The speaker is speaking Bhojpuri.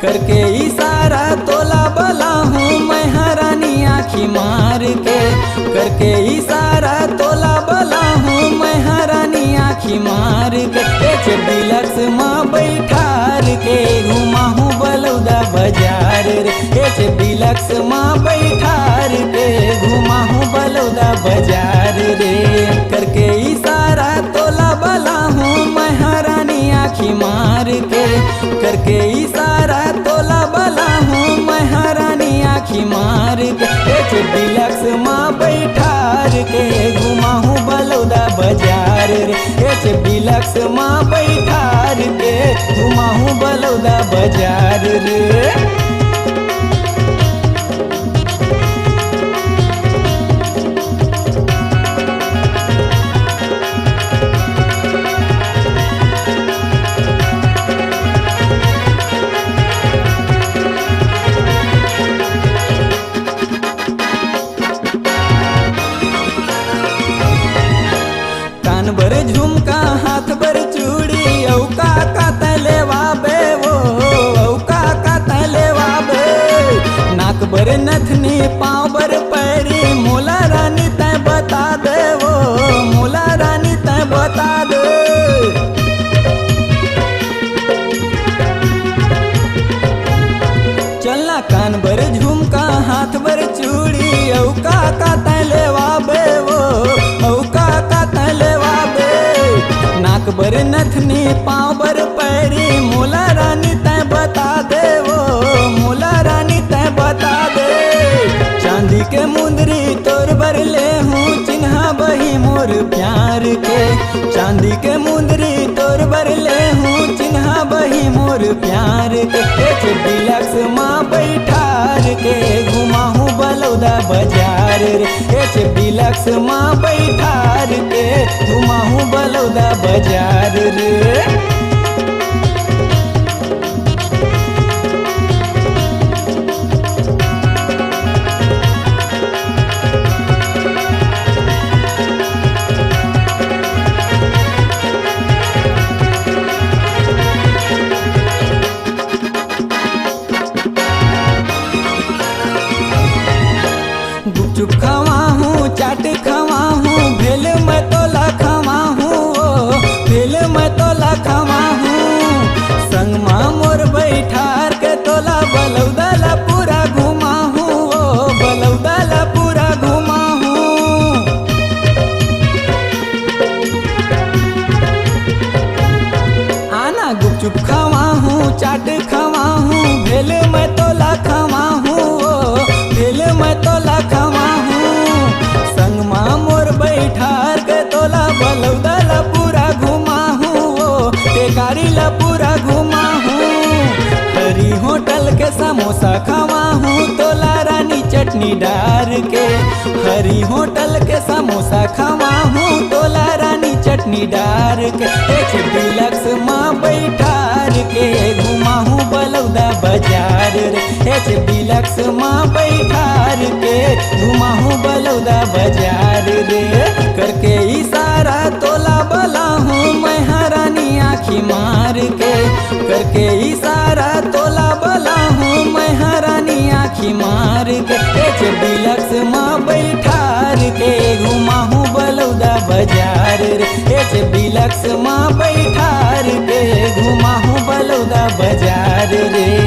करके इशारा तोला बला हूँ मैं हरानी आँखी मार के, करके इशारा तोला बला हूँ मैं हरानी आँखी मार के। डिलक्स माँ बैठार के घुमा हूँ बलौदा बाजार रे, डिलक्स माँ बैठार के घुमा हूँ बलौदा बाजार रे। करके इशारा तोला बला हूँ मैं हरानी आँखी मार के, करके इशारा तोला बला हूँ मैं हरानी आँखी मार के। डिलक्स माँ बैठार के घुमा हूँ बलौदा बाजार रे, डिलक्स माँ बैठार के घुमा हूँ बलौदा बाजार रे। कान भर झुमका हाथ भर चूड़ी औका का तलेवा बे वो, औका का तलेवा बे। नाक भर नथनी पाँव भर पैरी मोला रानी तय बता दे वो, मोला रानी तय बता दे। चलना कान भर झुमका हाथ भर चूड़ी औका का तलेवा बे वो, औका का तलेवा बे। नाक भर नथनी पाँव भर पैरी मोला रानी तय बता दे वो, मोला रानी तय बता दे। चांदी के मुंदरी तोर भर ले हूँ चिन्हा बही मोर प्यार के, चांदी के मुंदरी तोर भर ले हूँ चिन्हा बही मोर प्यार के। डिलक्स माँ बैठार के घुमा हूँ बलौदा बाजार रे, डिलक्स माँ बैठार के घुमा हूँ बलौदा बाजार रे। गुपचुप खवा हूँ चाट खवा हूँ भेल मैं तोला खवा हूँ, भेल मैं तोला खवा हूँ। संग माँ मोर बैठार के तोला बलौदा ला पूरा घुमा हूँ, बलौदा ला पूरा घुमा हूँ। आना गुपचुप खवा हूँ चाट खवा हूँ भेल मैं तोला खवा हूँ, भेल मैं तोला खवा हूँ। संग माँ मोर बैठार के तोला बलौदा ला पूरा घुमा हूँ, टेकारी ला पूरा घुमा हूँ। हरी होटल के समोसा खवा हूँ तोला रानी चटनी डार के, हरी होटल के समोसा खवा हूँ तोला रानी चटनी डार के। डिलक्स माँ बैठार के घुमा हूँ बलौदा बाजार रे, डिलक्स माँ बैठार के घुमा हूँ बलौदा बाजार रे। करके इशारा तोला बला हूँ मैं हरानी आँखी मार के, करके इशारा तोला बला हूँ मैं हरानी आँखी मार के। डिलक्स माँ बैठार के घुमा हूँ बलौदा बाजार रे, डिलक्स माँ बैठार के घुमा हूँ बलौदा बाजार रे।